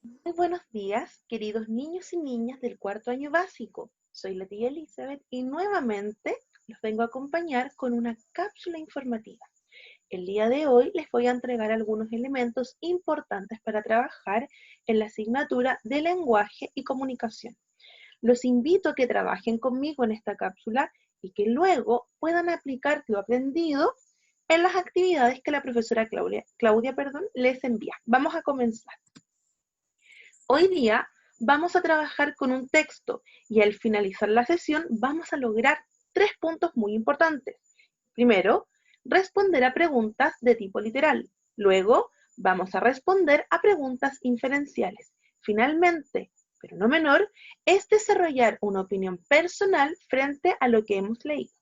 Muy buenos días, queridos niños y niñas del cuarto año básico. Soy la tía Elizabeth y nuevamente los vengo a acompañar con una cápsula informativa. El día de hoy les voy a entregar algunos elementos importantes para trabajar en la asignatura de lenguaje y comunicación. Los invito a que trabajen conmigo en esta cápsula y que luego puedan aplicar lo aprendido en las actividades que la profesora Claudia, les envía. Vamos a comenzar. Hoy día vamos a trabajar con un texto y al finalizar la sesión vamos a lograr 3 puntos muy importantes. Primero, responder a preguntas de tipo literal. Luego, vamos a responder a preguntas inferenciales. Finalmente, pero no menor, es desarrollar una opinión personal frente a lo que hemos leído.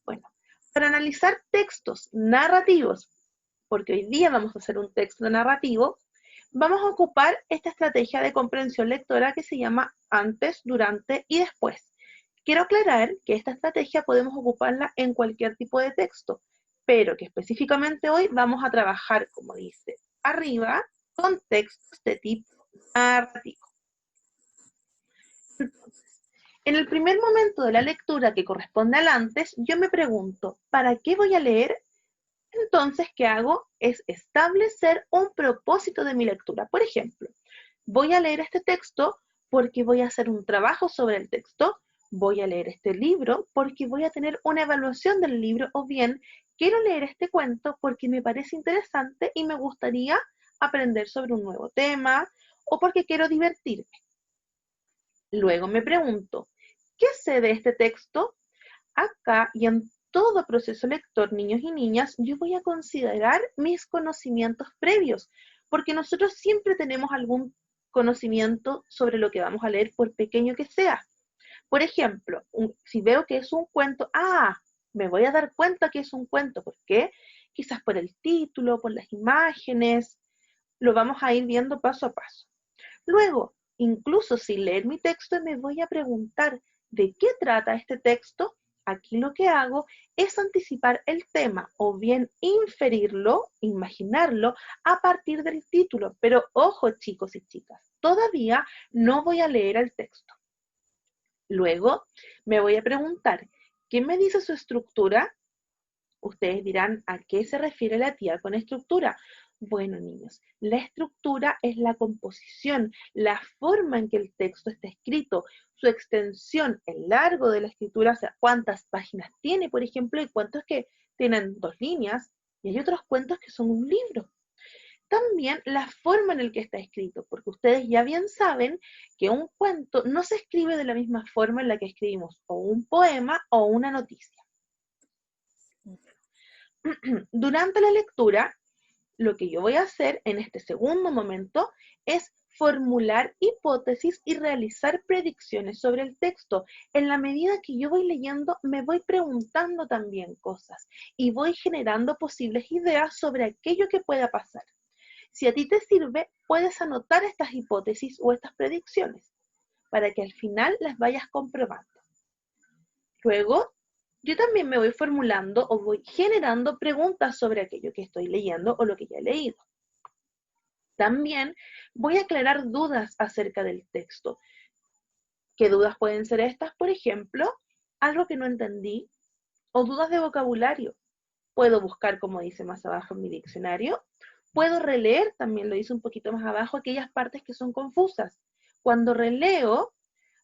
Bueno, para analizar textos narrativos, porque hoy día vamos a hacer un texto narrativo, vamos a ocupar esta estrategia de comprensión lectora que se llama antes, durante y después. Quiero aclarar que esta estrategia podemos ocuparla en cualquier tipo de texto, pero que específicamente hoy vamos a trabajar, como dice arriba, con textos de tipo narrativo. En el primer momento de la lectura que corresponde al antes, yo me pregunto, ¿para qué voy a leer? Entonces, ¿qué hago? Es establecer un propósito de mi lectura. Por ejemplo, voy a leer este texto porque voy a hacer un trabajo sobre el texto, voy a leer este libro porque voy a tener una evaluación del libro, o bien quiero leer este cuento porque me parece interesante y me gustaría aprender sobre un nuevo tema o porque quiero divertirme. Luego me pregunto, ¿qué sé de este texto? Acá y en todo proceso lector, niños y niñas, yo voy a considerar mis conocimientos previos, porque nosotros siempre tenemos algún conocimiento sobre lo que vamos a leer, por pequeño que sea. Por ejemplo, si veo que es un cuento, me voy a dar cuenta que es un cuento. ¿Por qué? Quizás por el título, por las imágenes, lo vamos a ir viendo paso a paso. Luego, incluso sin leer mi texto, me voy a preguntar de qué trata este texto. Aquí lo que hago es anticipar el tema o bien inferirlo, imaginarlo a partir del título. Pero ojo, chicos y chicas, todavía no voy a leer el texto. Luego me voy a preguntar, ¿qué me dice su estructura? Ustedes dirán, ¿a qué se refiere la tía con estructura? Bueno, niños, la estructura es la composición, la forma en que el texto está escrito, su extensión, el largo de la escritura, o sea, cuántas páginas tiene, por ejemplo, y cuántos que tienen 2 líneas, y hay otros cuentos que son un libro. También la forma en la que está escrito, porque ustedes ya bien saben que un cuento no se escribe de la misma forma en la que escribimos o un poema o una noticia. Durante la lectura, lo que yo voy a hacer en este segundo momento es formular hipótesis y realizar predicciones sobre el texto. En la medida que yo voy leyendo, me voy preguntando también cosas y voy generando posibles ideas sobre aquello que pueda pasar. Si a ti te sirve, puedes anotar estas hipótesis o estas predicciones para que al final las vayas comprobando. Luego, yo también me voy formulando o voy generando preguntas sobre aquello que estoy leyendo o lo que ya he leído. También voy a aclarar dudas acerca del texto. ¿Qué dudas pueden ser estas? Por ejemplo, algo que no entendí o dudas de vocabulario. Puedo buscar, como dice más abajo en mi diccionario. Puedo releer, también lo dice un poquito más abajo, aquellas partes que son confusas. Cuando releo,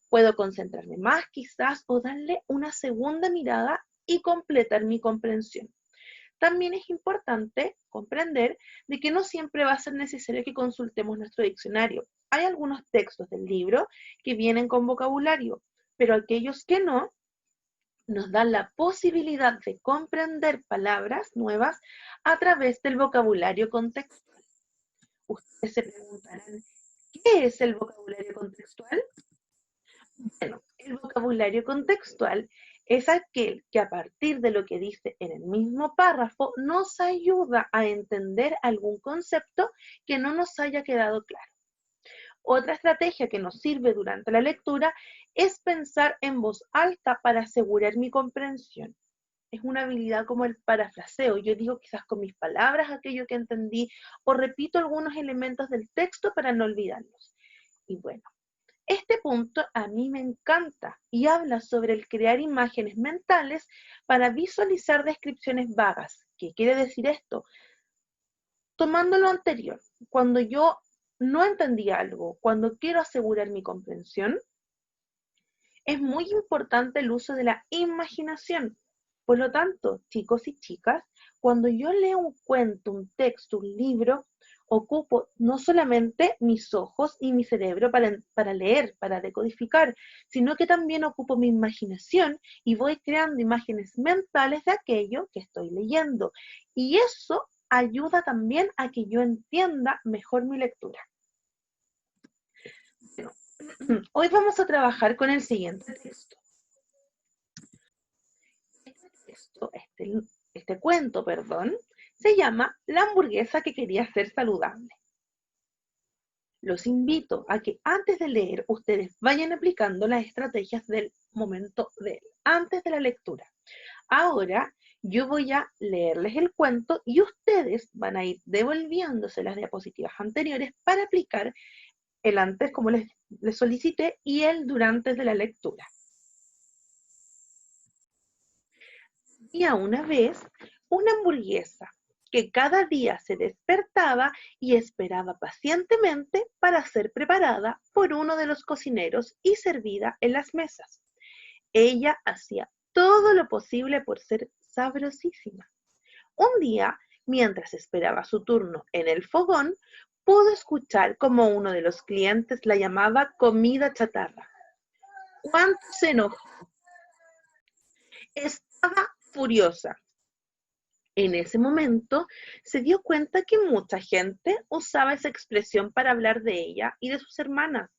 puedo concentrarme más quizás o darle una segunda mirada y completar mi comprensión. También es importante comprender de que no siempre va a ser necesario que consultemos nuestro diccionario. Hay algunos textos del libro que vienen con vocabulario, pero aquellos que no, nos dan la posibilidad de comprender palabras nuevas a través del vocabulario contextual. Ustedes se preguntarán, ¿qué es el vocabulario contextual? Bueno, el vocabulario contextual es aquel que a partir de lo que dice en el mismo párrafo nos ayuda a entender algún concepto que no nos haya quedado claro. Otra estrategia que nos sirve durante la lectura es pensar en voz alta para asegurar mi comprensión. es una habilidad como el parafraseo. Yo digo quizás con mis palabras aquello que entendí o repito algunos elementos del texto para no olvidarlos. Y bueno, este punto a mí me encanta y habla sobre el crear imágenes mentales para visualizar descripciones vagas. ¿Qué quiere decir esto? Tomando lo anterior, cuando yo no entendí algo, cuando quiero asegurar mi comprensión, es muy importante el uso de la imaginación. Por lo tanto, chicos y chicas, cuando yo leo un cuento, un texto, un libro, ocupo no solamente mis ojos y mi cerebro para leer, para decodificar, sino que también ocupo mi imaginación y voy creando imágenes mentales de aquello que estoy leyendo. Y eso ayuda también a que yo entienda mejor mi lectura. Bueno, hoy vamos a trabajar con el siguiente texto. Este cuento, se llama La hamburguesa que quería ser saludable. Los invito a que antes de leer ustedes vayan aplicando las estrategias del momento antes de la lectura. Ahora yo voy a leerles el cuento y ustedes van a ir devolviéndose las diapositivas anteriores para aplicar el antes como les solicité y el durante de la lectura. Y a una vez una hamburguesa que cada día se despertaba y esperaba pacientemente para ser preparada por uno de los cocineros y servida en las mesas. Ella hacía todo lo posible por ser sabrosísima. Un día, mientras esperaba su turno en el fogón, pudo escuchar como uno de los clientes la llamaba comida chatarra. ¿Cuánto se enojó? Estaba furiosa. En ese momento se dio cuenta que mucha gente usaba esa expresión para hablar de ella y de sus hermanas.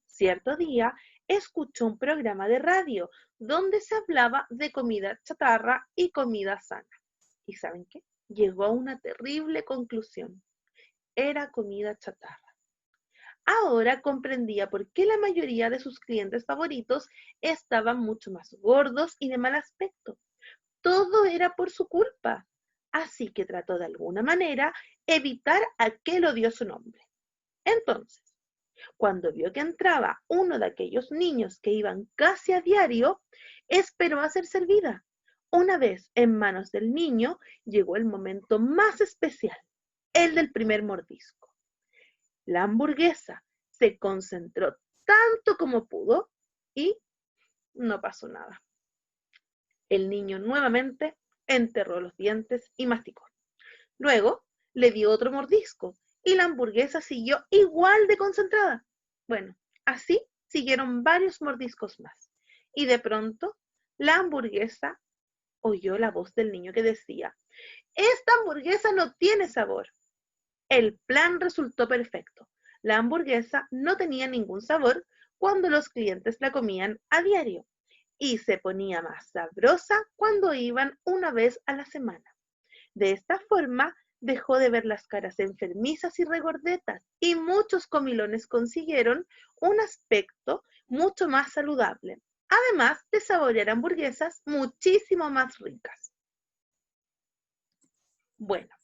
Cierto día escuchó un programa de radio donde se hablaba de comida chatarra y comida sana. ¿Y saben qué? Llegó a una terrible conclusión. Era comida chatarra. Ahora comprendía por qué la mayoría de sus clientes favoritos estaban mucho más gordos y de mal aspecto. Todo era por su culpa. Así que trató de alguna manera evitar aquel odioso nombre. Entonces, cuando vio que entraba uno de aquellos niños que iban casi a diario, esperó a ser servida. Una vez en manos del niño, llegó el momento más especial, el del primer mordisco. La hamburguesa se concentró tanto como pudo y no pasó nada. El niño nuevamente enterró los dientes y masticó. Luego le dio otro mordisco y la hamburguesa siguió igual de concentrada. Bueno, así siguieron varios mordiscos más. Y de pronto la hamburguesa oyó la voz del niño que decía: esta hamburguesa no tiene sabor. El plan resultó perfecto. La hamburguesa no tenía ningún sabor cuando los clientes la comían a diario y se ponía más sabrosa cuando iban una vez a la semana. De esta forma, dejó de ver las caras enfermizas y regordetas y muchos comilones consiguieron un aspecto mucho más saludable, además de saborear hamburguesas muchísimo más ricas. Bueno,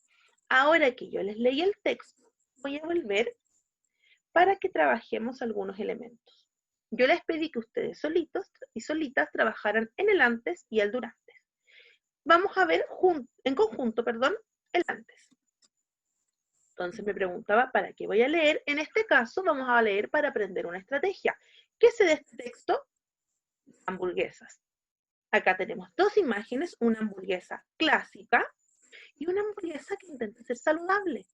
ahora que yo les leí el texto, voy a volver para que trabajemos algunos elementos. Yo les pedí que ustedes solitos y solitas trabajaran en el antes y el durante. Vamos a ver en conjunto, el antes. Entonces me preguntaba, ¿para qué voy a leer? En este caso vamos a leer para aprender una estrategia. ¿Qué sé de este texto? Hamburguesas. Acá tenemos dos imágenes, una hamburguesa clásica y una hamburguesa que intenta ser saludable.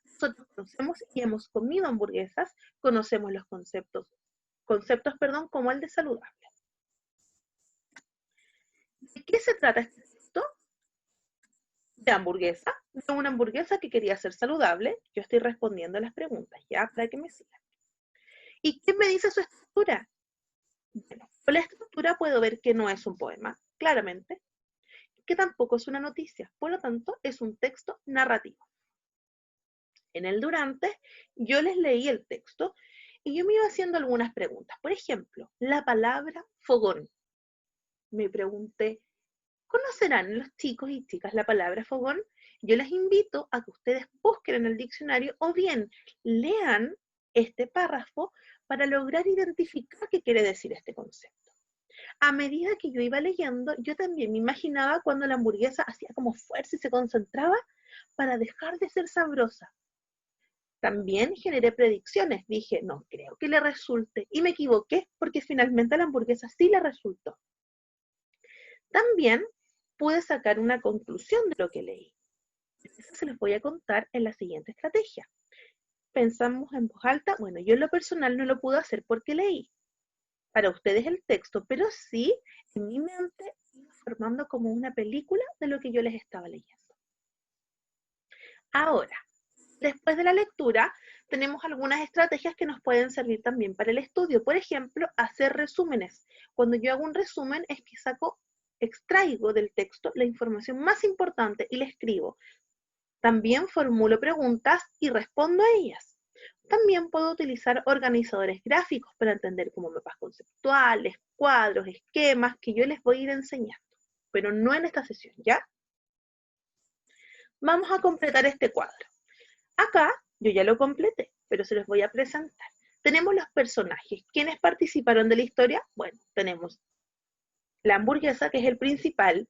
Nosotros conocemos y hemos comido hamburguesas, conocemos los conceptos como el de saludable. ¿De qué se trata este texto? De hamburguesa, de una hamburguesa que quería ser saludable. Yo estoy respondiendo a las preguntas, ya, para que me sigan. ¿Y qué me dice su estructura? Bueno, con la estructura puedo ver que no es un poema, claramente, que tampoco es una noticia, por lo tanto, es un texto narrativo. En el durante, yo les leí el texto y yo me iba haciendo algunas preguntas. Por ejemplo, la palabra fogón. Me pregunté, ¿Conocerán los chicos y chicas la palabra fogón? Yo les invito a que ustedes busquen en el diccionario o bien lean este párrafo para lograr identificar qué quiere decir este concepto. A medida que yo iba leyendo, yo también me imaginaba cuando la hamburguesa hacía como fuerza y se concentraba para dejar de ser sabrosa. También generé predicciones. Dije, no creo que le resulte. Y me equivoqué porque finalmente a la hamburguesa sí le resultó. También pude sacar una conclusión de lo que leí. Eso se les voy a contar en la siguiente estrategia. Pensamos en voz alta. Bueno, yo en lo personal no lo pude hacer porque leí para ustedes el texto, pero sí en mi mente iba formando como una película de lo que yo les estaba leyendo. Ahora, después de la lectura, tenemos algunas estrategias que nos pueden servir también para el estudio. Por ejemplo, hacer resúmenes. Cuando yo hago un resumen es que extraigo del texto la información más importante y la escribo. También formulo preguntas y respondo a ellas. También puedo utilizar organizadores gráficos para entender como mapas conceptuales, cuadros, esquemas que yo les voy a ir enseñando, pero no en esta sesión, ¿ya? Vamos a completar este cuadro. Acá yo ya lo completé, pero se los voy a presentar. Tenemos los personajes. ¿Quiénes participaron de la historia? Bueno, tenemos la hamburguesa, que es el principal.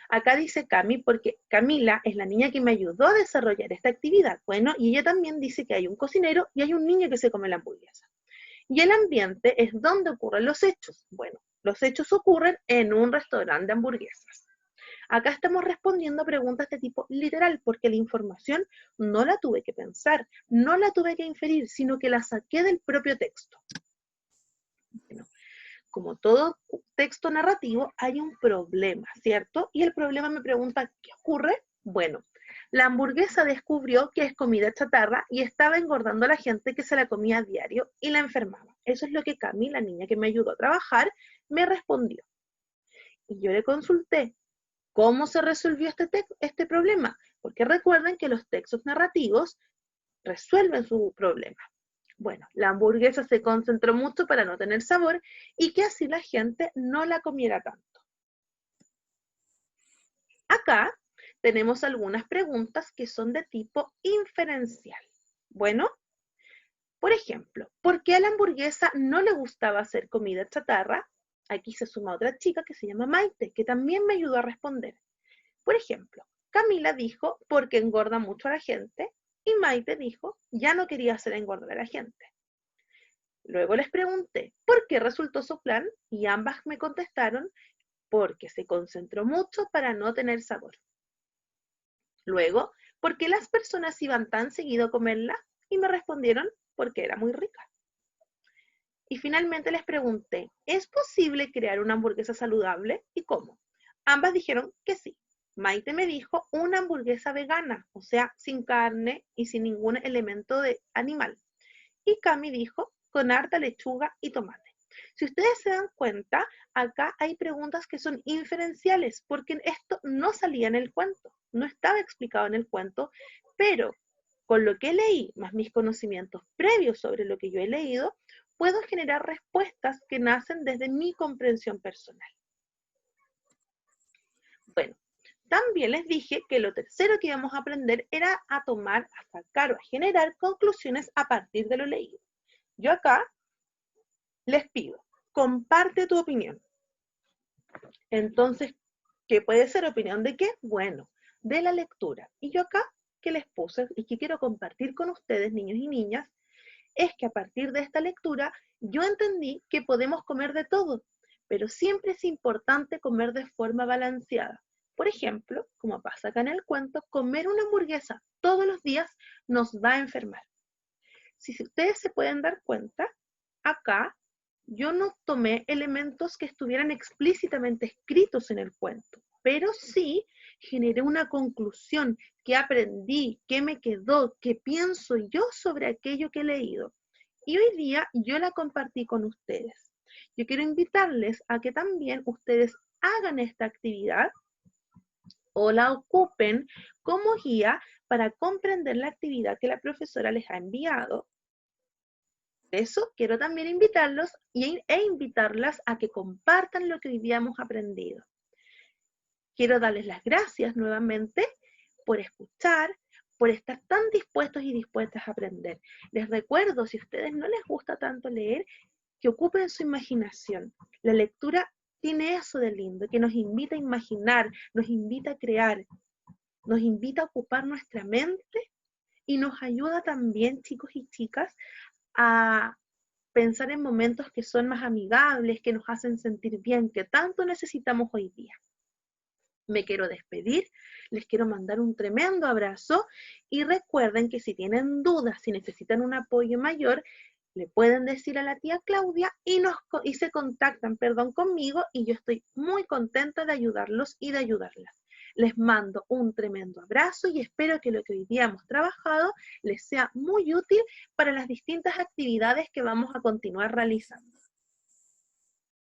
Acá dice Cami porque Camila es la niña que me ayudó a desarrollar esta actividad. Bueno, y ella también dice que hay un cocinero y hay un niño que se come la hamburguesa. Y el ambiente es donde ocurren los hechos. Bueno, los hechos ocurren en un restaurante de hamburguesas. Acá estamos respondiendo a preguntas de tipo literal, porque la información no la tuve que pensar, no la tuve que inferir, sino que la saqué del propio texto. Bueno, como todo texto narrativo, hay un problema, ¿cierto? Y el problema me pregunta, ¿qué ocurre? Bueno, la hamburguesa descubrió que es comida chatarra y estaba engordando a la gente que se la comía a diario y la enfermaba. Eso es lo que Cami, la niña que me ayudó a trabajar, me respondió. Y yo le consulté, ¿cómo se resolvió este problema? Porque recuerden que los textos narrativos resuelven su problema. Bueno, la hamburguesa se concentró mucho para no tener sabor y que así la gente no la comiera tanto. Acá tenemos algunas preguntas que son de tipo inferencial. Bueno, por ejemplo, ¿por qué a la hamburguesa no le gustaba hacer comida chatarra? Aquí se suma otra chica que se llama Maite, que también me ayudó a responder. Por ejemplo, Camila dijo, porque engorda mucho a la gente, y Maite dijo, ya no quería hacer engordar a la gente. Luego les pregunté, ¿por qué resultó su plan? Y ambas me contestaron, porque se concentró mucho para no tener sabor. Luego, ¿por qué las personas iban tan seguido a comerla? Y me respondieron, porque era muy rica. Y finalmente les pregunté, ¿es posible crear una hamburguesa saludable? ¿Y cómo? Ambas dijeron que sí. Maite me dijo una hamburguesa vegana, o sea, sin carne y sin ningún elemento de animal. Y Cami dijo con harta lechuga y tomate. Si ustedes se dan cuenta, acá hay preguntas que son inferenciales, porque esto no salía en el cuento, no estaba explicado en el cuento, pero con lo que leí, más mis conocimientos previos sobre lo que yo he leído, puedo generar respuestas que nacen desde mi comprensión personal. Bueno, también les dije que lo tercero que íbamos a aprender era a tomar, a sacar o a generar conclusiones a partir de lo leído. Yo acá les pido, comparte tu opinión. Entonces, ¿qué puede ser opinión de qué? Bueno, de la lectura. Y yo acá, que les puse y que quiero compartir con ustedes, niños y niñas, es que a partir de esta lectura yo entendí que podemos comer de todo, pero siempre es importante comer de forma balanceada. Por ejemplo, como pasa acá en el cuento, comer una hamburguesa todos los días nos va a enfermar. Si ustedes se pueden dar cuenta, acá yo no tomé elementos que estuvieran explícitamente escritos en el cuento, pero sí generé una conclusión, qué aprendí, qué me quedó, qué pienso yo sobre aquello que he leído. Y hoy día yo la compartí con ustedes. Yo quiero invitarles a que también ustedes hagan esta actividad o la ocupen como guía para comprender la actividad que la profesora les ha enviado. Por eso quiero también invitarlos e invitarlas a que compartan lo que hoy día hemos aprendido. Quiero darles las gracias nuevamente por escuchar, por estar tan dispuestos y dispuestas a aprender. Les recuerdo, si a ustedes no les gusta tanto leer, que ocupen su imaginación. La lectura tiene eso de lindo, que nos invita a imaginar, nos invita a crear, nos invita a ocupar nuestra mente y nos ayuda también, chicos y chicas, a pensar en momentos que son más amigables, que nos hacen sentir bien, que tanto necesitamos hoy día. Me quiero despedir, les quiero mandar un tremendo abrazo y recuerden que si tienen dudas, si necesitan un apoyo mayor, le pueden decir a la tía Claudia y se contactan, conmigo, y yo estoy muy contenta de ayudarlos y de ayudarlas. Les mando un tremendo abrazo y espero que lo que hoy día hemos trabajado les sea muy útil para las distintas actividades que vamos a continuar realizando.